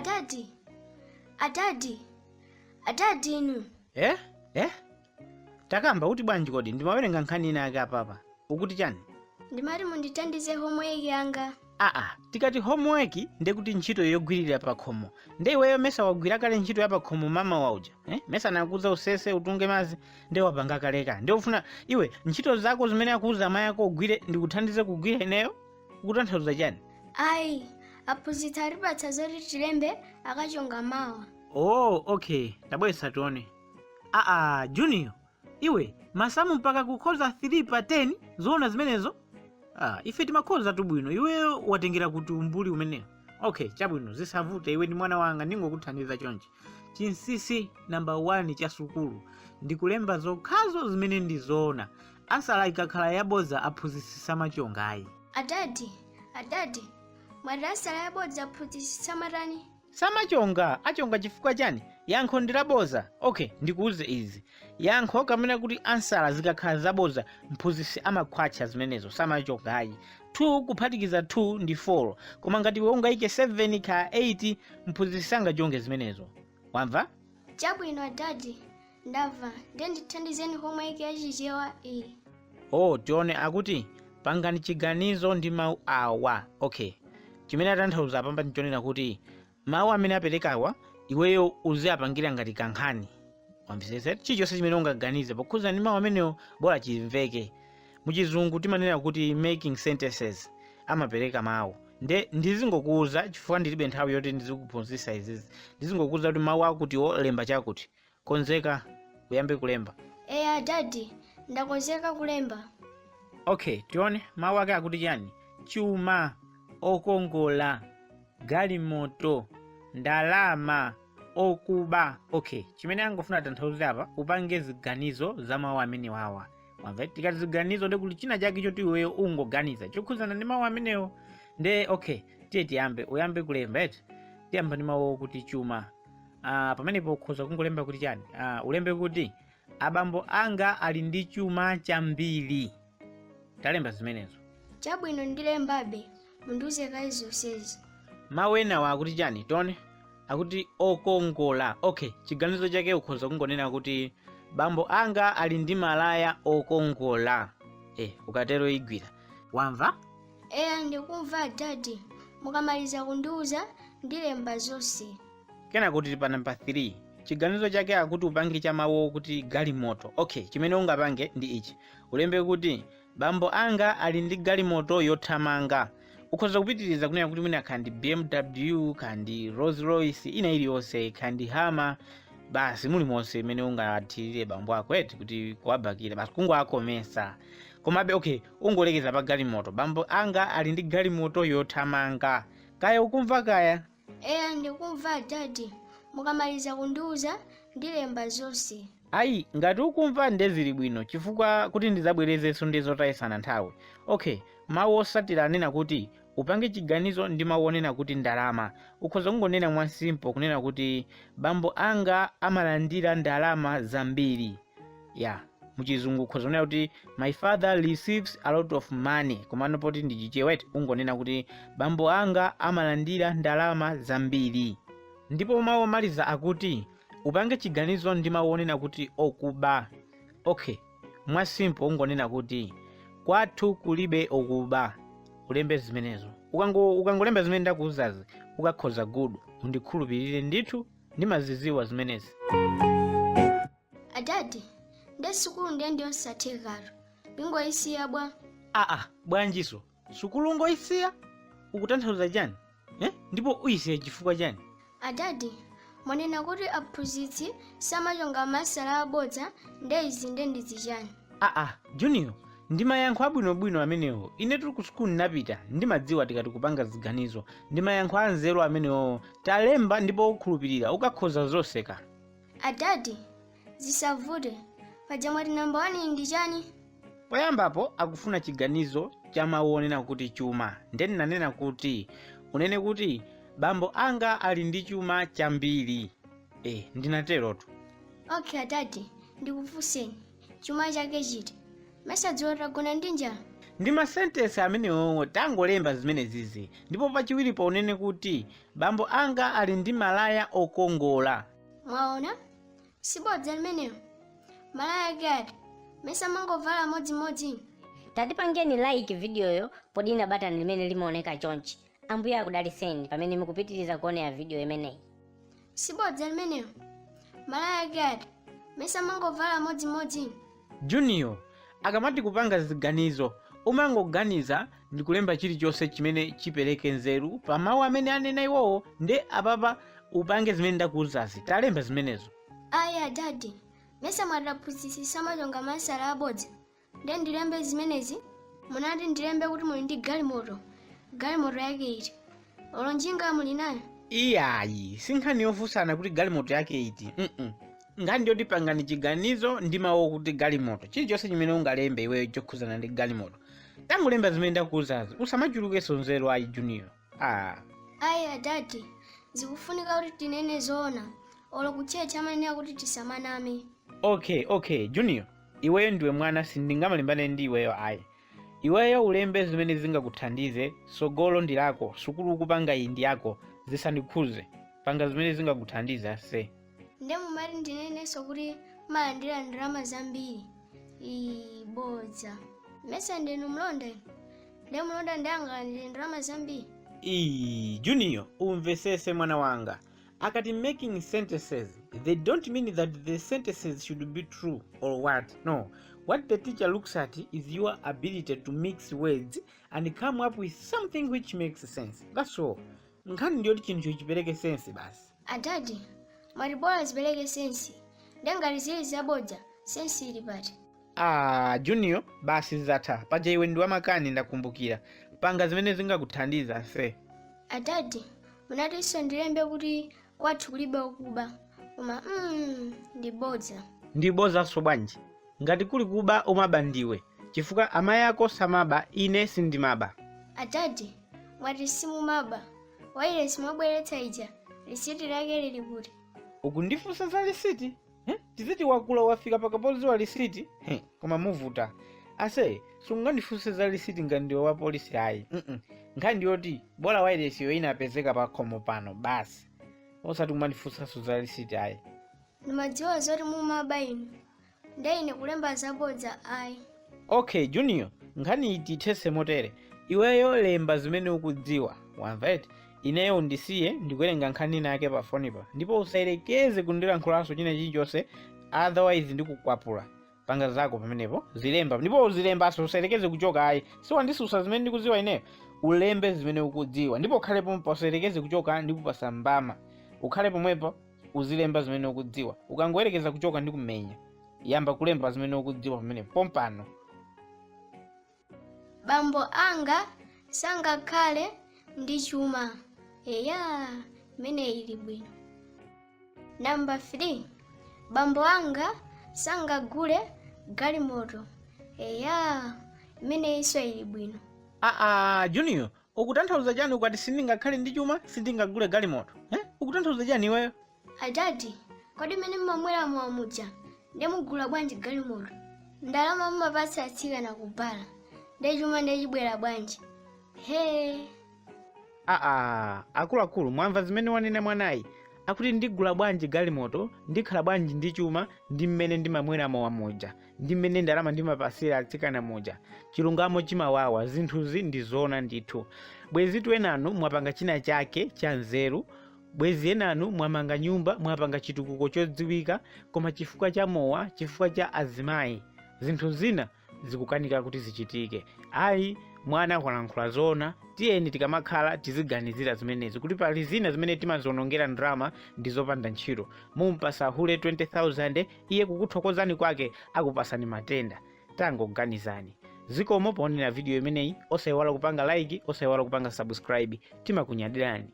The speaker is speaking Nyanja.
Adadi, adadi inu. Takamba uti bwanji kodi ndimawerenga nkhani ina yake apapa. Ukuti chani? Ndimati munditandize homework yanga. Tikati homework ndekuti ntchito yogwirira pa khomo. Nde iweyo mesa wagwira kale ntchito ya pa khomo mama wauja. Mesa nakuza usese utunge mazi nde wapanga kaleka. Nde ufuna iwe ntchito zako zimene akuza amayi ako ugwire ndikuthandize kugwira ineyo? Ukutanthauza chani? Ayi, aphunzitsi atipatsa zoti tilembe akachonga mawa. Okay, tabwesa tione. Junior, iwe masamu mpaka kukhoza 3 pa 10 zoona zimenezo? Ife timakhoza tu bwino, iweyo watengera kuti umbuli umenewo. Okay, chabwino zisavute, iwe ni mwana wanga ndingokuthandiza chonchi. Chinsisi number 1 cha sukulu ndikulemba zokhazo zimene ndizoona. Ansala ikakhala yaboza aphunzitsi samachongayi. Adadi, mwati yaboza aphunzitsi samatani? Samachonga, achonga chifukwa chani? Yankho ndilaboza. Okay, ndikuuze izi. Yankho kamene kuti ansala zikakhala zaboza mphunzitsi amakhwacha zimenezo samachongayi. 2 kuphatikiza 2 ndi 4. Koma ngati iwe ungayike 7 ka 8 mphunzitsi sangachonge zimenezo. Wamva? Chabwino adadi, ndamva. Ndithandizeni homework yachichewa iyi. Tione akuti pangani chiganizo ndi mawu awa. Okay. Chimene atanthauza apamba ndichonena kuti mawu amene aperekawa iweyo uziapangira ngati kankhani. Wamvisese chilichonse chimene ungaganize pokhuza ndi mawu amenewo bora chimveke. Muchizungu timanena kuti making sentences amapereka mawu. Ndizingokuuza chifukwa ndilibe nthawi yoti ndizikuphunzitsa izizi. Ndizingokuuza kuti mawu akuti lemba chakuti. Konzeka uyambe kulemba. Adadi, ndakonzeka kulemba. Okay, tione mawu ake akuti chani? Chuma, okongola, galimoto, ndalama, okuba. Okay, chimene angofuna tanthauze apa upange ziganizo za mawu amene wawa. Wamva tikati ziganizo ndekuti china chake choti iweyo ungoganiza chokhuzana ndi mawu amenewo. Okay, tiyambe uyambe kulemba eti. Tiyamba ndi mawu kuti chuma. Pamenepo ukhoza kungolemba kuti chani? Ulembe kuti abambo anga ali ndi chuma chambiri. Talemba zimenezo. Chabwino ndilembabe. Munduze kazi zonsezi. Mawu enawa akuti chani? Tione. Akuti okongola. Okay, chiganizo chake ukhoza kungonena kuti bambo anga ali ndi malaya okongola. Ukatero igwira. Wamva? Ndikumva adadi. Mukamaliza kundiuza ndilemba zonse. Kena kuti pa number 3. Chiganizo chake akuti upange cha mawu kuti galimoto. Okay, chimene ungapange ndi ichi. Ulembe kuti bambo anga ali ndi galimoto yothamanga. Ukhoza kupitiriza kunena kuti mwina kandi BMW, kandi Rolls Royce, ina iliyonse, kandi Hummer. Basi muli monse imene ungathirire bambo ako eti kuti kuwabakira basi kungowakomesa. Komabe okay, ungolekeza pa galimoto. Bambo anga ali ndi galimoto yothamanga. Kaya ukumva kaya? Ndikumva adadi. Mukamaliza kundiuza ndilemba zonse. Ayi, ngati ukumva ndezili bwino chifukwa kuti ndizabwerezenso ndizotayisana nthawi. Okay, mawu osatira anena kuti upange chiganizo ndi mawu onena kuti ndalama. Ukhoza kungonena mwansimpo kunena kuti bambo anga amalandira ndalama zambiri. Muchizungu ukhoza kunena kuti my father receives a lot of money. Komano poti ndichicheweti ungonena kuti bambo anga amalandira ndalama zambiri. Ndipo mawu omaliza akuti upange chiganizo ndi mawu onena kuti okuba. Okay, mwasimpo ungonena kuti kwathu kulibe okuba. Ulembe zimenezo. Ukangolemba zimene ndakuuzazi ukakhoza gudu. Undikhulupirire ndithu ndimaziziwa zimenezi. Adadi, nde sukulu ndiye osathekatu. Bingoyisiya bwa. Bwanjiso. Sukulu ngoyisiya? Ukutanthauza chani? Ndipo uyisiya chifukwa chani? Adadi, mwanena kuti aphunzitsi samachonga masala abodza ndeizi ndizichani. Junior, ndimayankho abwinobwino amenewo. Ine tuli ku sukulu napita ndimadziwa tikati kupanga ziganizo. Ndimayankho anzeru amenewo. Talemba ndipo ukhulupirira ukakhoza zoseka. Adadi, zisavute. Paja mwati number 1 ndi chani? Poyambapo akufuna chiganizo cha mawu onena kuti chuma. Ndeni nanena kuti unene kuti bambo anga ali ndi chuma chambiri. Ndinaterotu. Okay adadi, ndikufunseni. Chuma chake chiti. Masadziwa tagona ndi njala. ndi masentence amenewo tangolemba zimene zizi. Ndipo pachiwiri paunene kuti bambo anga ali ndi malaya okongola. Mwaona? Sibodza limeneyo. Malaya gati. Mesa mangovala modzi. Tatipangeni like video yo podina button limene limaoneka chonchi. Ambuye akudaliseni pamene mukupitiriza kuonera video imeneyi. Sibodza limeneyo. Malaya gati. Mesa mangovala modzi. Junior, akamati kupanga ziganizo, umangoganiza ndi kulemba chilichonse chimene chipereke nzeru pa mawu amene anena iwowo, nde apapa upange zimene ndakuwuzazi. Talemba zimenezo. Aya dadi. Mesa mwadaphunzitsitsa machonga masala abodza. Nde ndilembe zimenezi. Munati ndilembe kuti muli ndi galimoto. Galimoto yake iti. Olonjinga muli nayo. Iyayi, sinkhani yofunsana kuti galimoto yake iti. Nkhani ndiyoti pangani chiganizo ndi mawu kuti galimoto. Chilichonse chimene ungalembe iweyo chokhuzana ndi galimoto. Tangolemba zimene ndakuwuzazi. Usamachulukenso nzeru ayi Junior. Aya dadi. Zikufunika kuti tinene zoona. Olo kuchecha amanena kuti tisamaname. Okay, Junior. Iweyo ndiwe mwana sindingamalembane ndi iweyo ayi. Iweyo ulembe zimene zingakuthandize, sogolo ndi lako, sukulu ukupanga iyi ndi yako, zisandikhuze. Panga zimene zingakuthandiza se. Nde mumati ndinenenso kuti malandira ndalama zambiri. Bodza. Mesa ndinu mlonda. Nde mlonda ndangalandira ndalama zambiri. Junior, umvesese mwana wanga. Akati making sentences, they don't mean that the sentences should be true or what. No. What the teacher looks at is your ability to mix words and come up with something which makes sense. That's all. Nkhani ndiyoti chinthu chipereke sense basi. Adadi, mwatibola zipereke sensi. Ndengati zili zabodza, sensi ili pati. Junior, basi zatha. Paja iwe ndi wamakani ndakumbukira. Panga zimene zingakuthandiza se. Adadi, munatinso ndilembe kuti kwathu kulibe ukuba. Koma ndibodza. Ndibodzaso bwanji. Ngati kuli kuba umaba ndiwe. Chifukwa amayi ako samaba, ine sindimaba. Adadi, mwati simumaba. Waile simabweretsa ija. Lisiti lake lili kuti. Ukundifunsa za lisiti? Tiziti wakula wafika pakapozi wa lisiti? Koma muvuta. Ase, sungandifunse za lisiti ngandiwe wa polisi ayi. Nkhani ndiyoti bola waile siyo inapezeka pa khomo pano basi. Osati kumandifunsa za lisiti ayi. Ndimadziwa zoti mumaba inu. Nde ine kulemba zabodza ayi. Okay, Junior, nkhani iti ithese motere. Iweyo lemba zimene ukudziwa. Wamva eti? Ineyo undisiye ndikuwerenga nkhani nake pa fonipa. Ndipo usayerekeze kundilankhulaso china chilichonse, otherwise ndikukwapula. Panga zako pamenepo, zilemba. Ndipo uzilembaso usayerekeze kuchoka ayi. Siwandisusa zimene ndikudziwa ineyo. Ulembe zimene ukudziwa. Ndipo ukhale pomwe usayerekeze kuchoka ndikupasa mbama. Ukhale pomwepo uzilemba zimene ukudziwa. Ukangoyerekeza kuchoka ndikumenya. Yamba kulemba zimene ukudziwa pamenepo pompano. Bambo anga sangakhale ndi chuma. Eya, mene ili bwino. Number 3. Bambo anga sangagule galimoto. Eya, mene iso ili bwino. Junior, ukutanthauza chani ukati sindingakhale ndi chuma, sindingagule galimoto? Ukutanthauza chani iweyo? Adadi, kodi mene mmamwera mwamuja, nde mugula bwanji galimoto. Ndalama mmapatsa atsikana kubala. Nde chuma nde chibwera bwanji. Akuluakulu mwamva zimene wanena mwanayi. Akuti ndigula bwanji galimoto, ndikhala bwanji ndi chuma, ndi mmene ndimamwera moja, ndi mmene ndalama ndimapasira atsikana moja. Chilungamo chimawawa, zinthuzi ndi zoona ndithu. Bwezitu enanu mwapanga china chake cha nzeru, bwezi enanu mwamanga nyumba, mwapanga chitukuko chodziwika, koma chifukwa cha mowa, chifukwa cha azimayi, zinthu zina zikukanika kuti zichitike. Ayi, mwana kulankhula zoona, tiyeni tikamakhala tiziganizira zimenezi kuti pali zina zimene timazonongera ndrama ndizopanda ntchito. Mumpasa hule 20,000, iye kukuthokozani kwake akupasani matenda. Tangoganizani. Zikomo poonera video imeneyi, osayiwala kupanga like, osayiwala kupanga subscribe. Timakunyadirani.